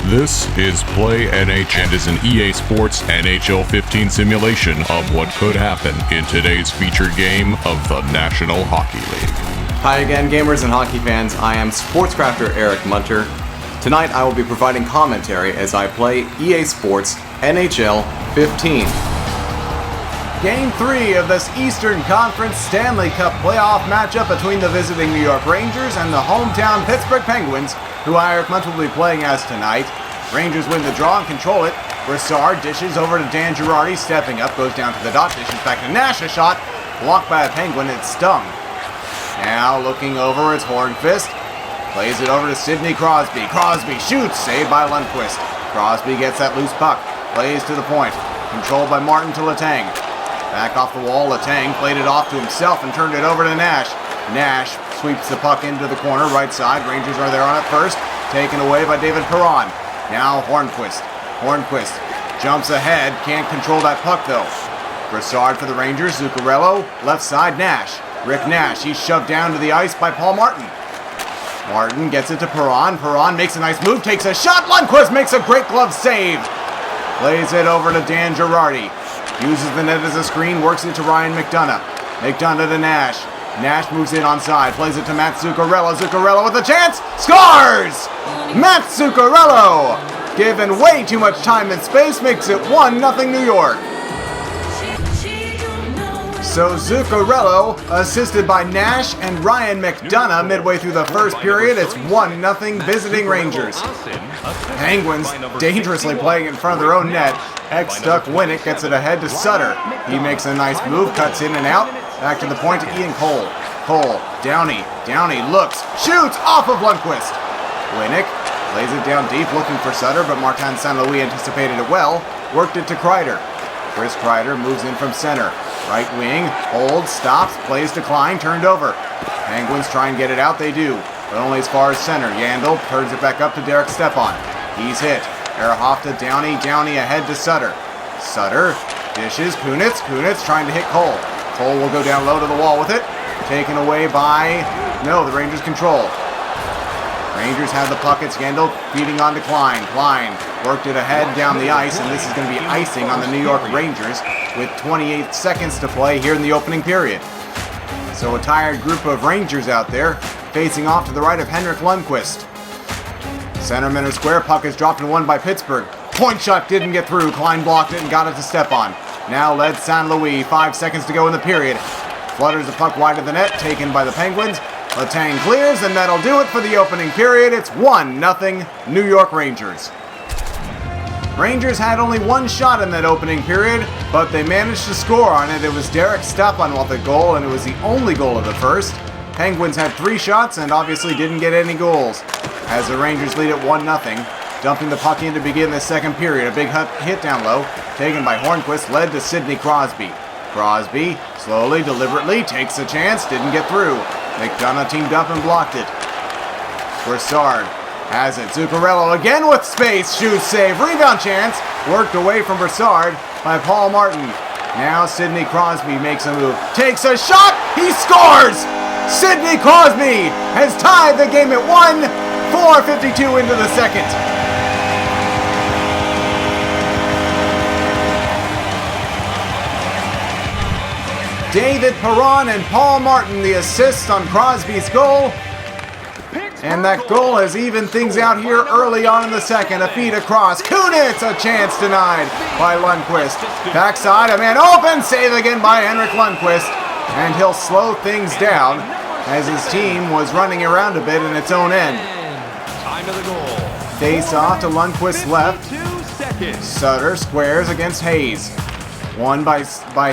This is Play NHL and is an EA Sports NHL 15 simulation of what could happen in today's featured game of the National Hockey League. Hi again, gamers and hockey fans. I am Sportscrafter Eric Munter. Tonight I will be providing commentary as I play EA Sports NHL 15. Game 3 of this Eastern Conference Stanley Cup Playoff matchup between the visiting New York Rangers and the hometown Pittsburgh Penguins, who Eric Munter will be playing as tonight. Rangers win the draw and control it. Brassard dishes over to Dan Girardi, stepping up, goes down to the dot, dishes back to Nash, a shot, blocked by a Penguin, it stung. Now looking over, it's Hornqvist, plays it over to Sidney Crosby. Crosby shoots, saved by Lundqvist. Crosby gets that loose puck, plays to the point, controlled by Martin to Letang. Back off the wall, Letang played it off to himself and turned it over to Nash. Nash sweeps the puck into the corner, right side. Rangers are there on it first, taken away by David Perron. Now Hornqvist. Hornqvist jumps ahead, can't control that puck though. Brassard for the Rangers, Zuccarello, left side Nash. Rick Nash, he's shoved down to the ice by Paul Martin. Martin gets it to Perron. Perron makes a nice move, takes a shot. Lundqvist makes a great glove save. Plays it over to Dan Girardi. Uses the net as a screen, works it to Ryan McDonough. McDonough to Nash. Nash moves in onside, plays it to Matt Zuccarello. Zuccarello with a chance, scores! Matt Zuccarello, given way too much time and space, makes it 1-0 New York. So Zuccarello, assisted by Nash and Ryan McDonough midway through the first period, it's 1-0 visiting Rangers. Penguins dangerously playing in front of their own net. Ex-Duck Winnick gets it ahead to Sutter. He makes a nice move, cuts in and out. Back to the point to Ian Cole. Cole, Downey looks, shoots off of Lundqvist. Winnick lays it down deep looking for Sutter, but Martin St. Louis anticipated it well, worked it to Kreider. Chris Kreider moves in from center. Right wing, holds, stops, plays to Klein, turned over. Penguins try and get it out, they do, but only as far as center. Yandel turns it back up to Derek Stepan. He's hit. Ehrhoff to Downey ahead to Sutter. Sutter dishes, Kunitz trying to hit Cole. Cole will go down low to the wall with it. Taken away by, the Rangers control. Rangers have the puck, it's Yandel feeding on to Klein. Klein worked it ahead down the ice, and this is going to be icing on the New York Rangers with 28 seconds to play here in the opening period. So a tired group of Rangers out there facing off to the right of Henrik Lundqvist. Centerman or square, puck is dropped and won by Pittsburgh. Point shot didn't get through, Klein blocked it and got it to Stepan. Now led St. Louis, 5 seconds to go in the period. Flutters the puck wide of the net, taken by the Penguins. Letang clears, and that'll do it for the opening period. It's 1-0 New York Rangers. Rangers had only one shot in that opening period, but they managed to score on it. It was Derek Stepan with the goal, and it was the only goal of the first. Penguins had 3 shots and obviously didn't get any goals, as the Rangers lead at 1-0. Dumping the puck in to begin the second period. A big hit down low, taken by Hornqvist, led to Sidney Crosby. Crosby, slowly, deliberately, takes a chance, didn't get through. McDonough teamed up and blocked it. Brassard has it. Zuccarello again with space. Shoots, save, rebound chance. Worked away from Brassard by Paul Martin. Now Sidney Crosby makes a move. Takes a shot. He scores! Sidney Crosby has tied the game at 1. 4:52 into the second. David Perron and Paul Martin the assists on Crosby's goal. And that goal has evened things out here early on in the second. A feed across. Kunitz, a chance denied by Lundqvist. Backside, a man open. Save again by Henrik Lundqvist. And he'll slow things down as his team was running around a bit in its own end. Time of the goal. Face off to Lundqvist's left. Sutter squares against Hayes. Won by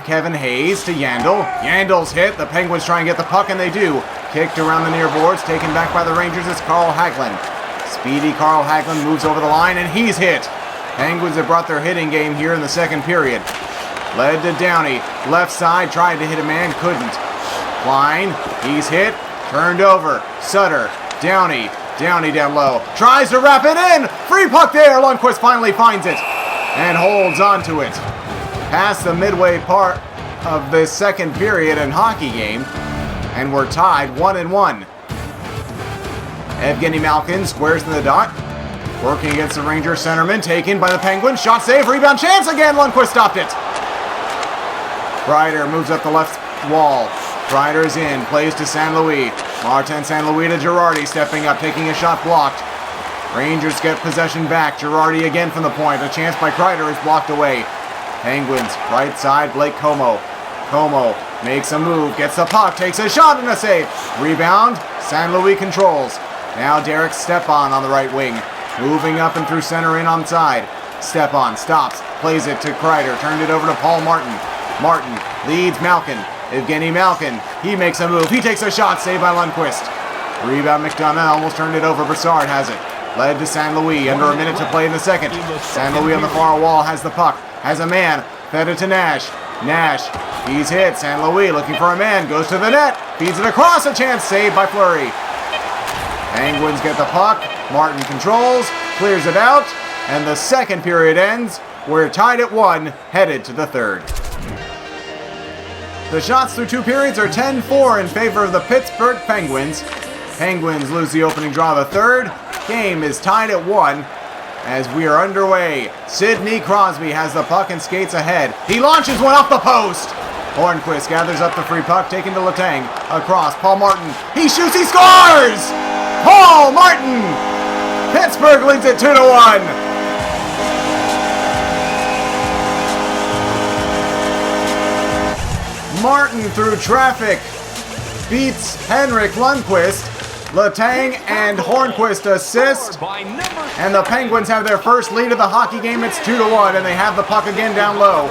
Kevin Hayes to Yandel. Yandel's hit. The Penguins try and get the puck, and they do. Kicked around the near boards, taken back by the Rangers. It's Carl Hagelin. Speedy Carl Hagelin moves over the line, and he's hit. Penguins have brought their hitting game here in the second period. Led to Downey. Left side, tried to hit a man, couldn't. Klein, he's hit. Turned over. Sutter. Downey down low. Tries to wrap it in. Free puck there. Lundqvist finally finds it and holds on to it. Past the midway part of this second period and hockey game, and we're tied 1-1. Evgeny Malkin squares in the dot. Working against the Rangers centerman, taken by the Penguins. Shot save, rebound chance again. Lundqvist stopped it. Kreider moves up the left wall. Kreider's in, plays to St. Louis. Martin St. Louis to Girardi, stepping up, taking a shot blocked. Rangers get possession back. Girardi again from the point. A chance by Kreider is blocked away. Penguins, right side, Blake Como. Como makes a move, gets the puck, takes a shot and a save. Rebound, St. Louis controls. Now Derek Stepan on the right wing. Moving up and through center in onside. Stepan stops, plays it to Kreider, turned it over to Paul Martin. Martin leads Malkin. Evgeny Malkin, he makes a move, he takes a shot, saved by Lundqvist. Rebound McDonough, almost turned it over, Brassard has it. Led to St. Louis, under a minute to play in the second. St. Louis on the far wall has the puck, has a man, fed it to Nash. Nash, he's hit, St. Louis looking for a man, goes to the net, feeds it across, a chance, saved by Fleury. Penguins get the puck, Martin controls, clears it out, and the second period ends. We're tied at 1, headed to the third. The shots through 2 periods are 10-4 in favor of the Pittsburgh Penguins. Penguins lose the opening draw of the third. Game is tied at 1 as we are underway. Sidney Crosby has the puck and skates ahead. He launches one off the post. Hornquist gathers up the free puck, taken to Letang. Across, Paul Martin. He shoots, he scores! Paul Martin! Pittsburgh leads it 2-1. Martin through traffic beats Henrik Lundqvist. Letang and Hornquist assist. And the Penguins have their first lead of the hockey game. It's 2-1, and they have the puck again down low.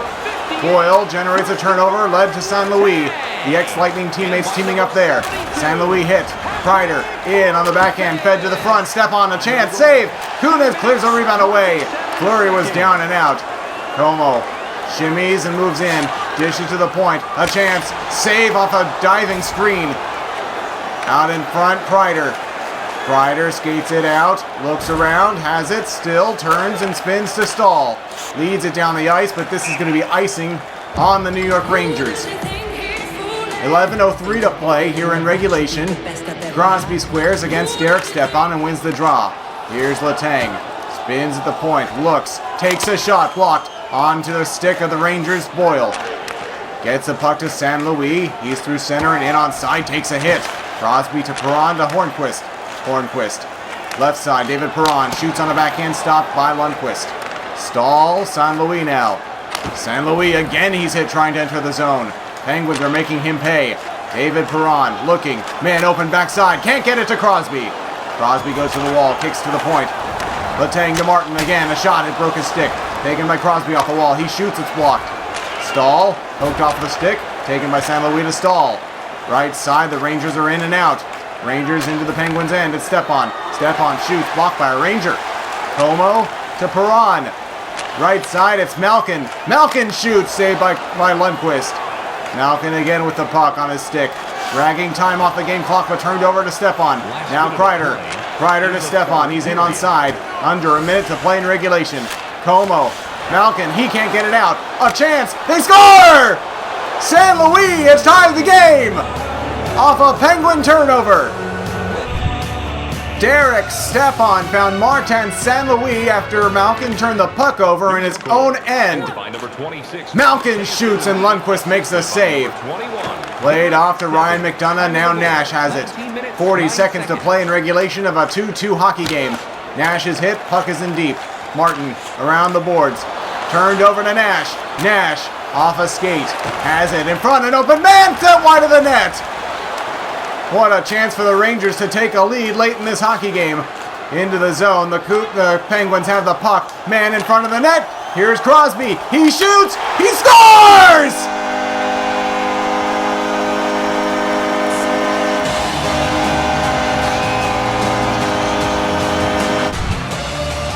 Boyle generates a turnover, led to St. Louis. The ex-Lightning teammates teaming up there. St. Louis hit. Kreider in on the backhand, fed to the front. Step on, a chance, save. Kunis clears the rebound away. Fleury was down and out. Como shimmies and moves in. Dishes to the point. A chance. Save off a diving screen. Out in front, Kreider. Kreider skates it out. Looks around. Has it. Still. Turns and spins to Stahl. Leads it down the ice, but this is going to be icing on the New York Rangers. 11:03 to play here in regulation. Crosby squares against Derek Stepan and wins the draw. Here's Letang. Spins at the point. Looks. Takes a shot. Blocked. Onto the stick of the Rangers, Boyle. Gets the puck to St. Louis. He's through center and in on side. Takes a hit. Crosby to Perron to Hornquist. Hornquist. Left side, David Perron shoots on a backhand, stopped by Lundqvist. Stahl, St. Louis now. St. Louis again, he's hit trying to enter the zone. Penguins are making him pay. David Perron looking. Man open backside. Can't get it to Crosby. Crosby goes to the wall, kicks to the point. Letang to Martin again. A shot. It broke his stick. Taken by Crosby off the wall. He shoots. It's blocked. Stahl, poked off the stick. Taken by St. Louis to Stahl. Right side, the Rangers are in and out. Rangers into the Penguins' end. It's Stepan. Stepan shoots. Blocked by a Ranger. Como to Perron. Right side, it's Malkin. Malkin shoots. Saved by Lundqvist. Malkin again with the puck on his stick. Dragging time off the game clock, but turned over to Stepan. Now Kreider. Kreider to Stepan. He's in on side. Under a minute to play in regulation. Como. Malkin. He can't get it out. A chance. They score! St. Louis has tied the game off a Penguin turnover. Derek Stepan found Martin St. Louis after Malkin turned the puck over in his own end. Malkin shoots and Lundqvist makes the save. Played off to Ryan McDonough. Now Nash has it. 40 seconds to play in regulation of a 2-2 hockey game. Nash is hit. Puck is in deep. Martin around the boards. Turned over to Nash. Nash off a skate. Has it in front. An open man set wide of the net. What a chance for the Rangers to take a lead late in this hockey game. Into the zone. The Penguins have the puck. Man in front of the net. Here's Crosby. He shoots. He scores!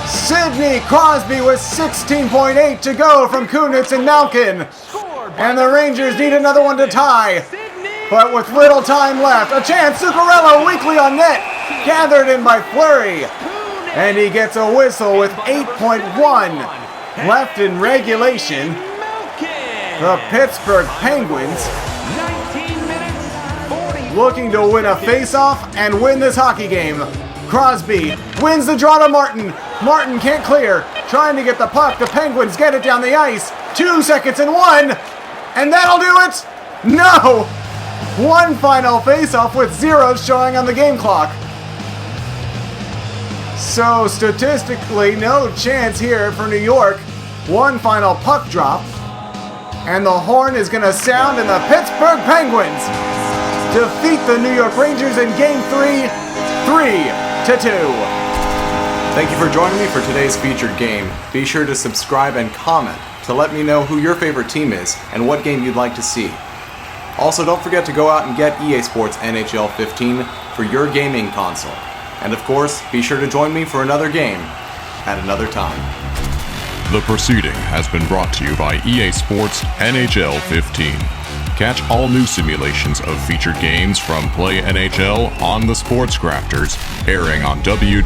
Sidney Crosby with 16.8 to go from Kunitz and Malkin. And the Rangers need another one to tie. But with little time left, a chance. Zuccarello weakly on net. Gathered in by Fleury. And he gets a whistle with 8.1 left in regulation. The Pittsburgh Penguins looking to win a face-off and win this hockey game Crosby wins the draw to Martin. Martin can't clear. Trying to get the puck. The Penguins get it down the ice. 2 seconds and 1. And that'll do it. No. One final face-off with zeros showing on the game clock. So statistically, no chance here for New York. One final puck drop. And the horn is going to sound, and the Pittsburgh Penguins defeat the New York Rangers in Game 3, 3-2. Thank you for joining me for today's featured game. Be sure to subscribe and comment to let me know who your favorite team is and what game you'd like to see. Also, don't forget to go out and get EA Sports NHL 15 for your gaming console. And of course, be sure to join me for another game at another time. The proceeding has been brought to you by EA Sports NHL 15. Catch all new simulations of featured games from Play NHL on the Sports Crafters, airing on www.boa.tv.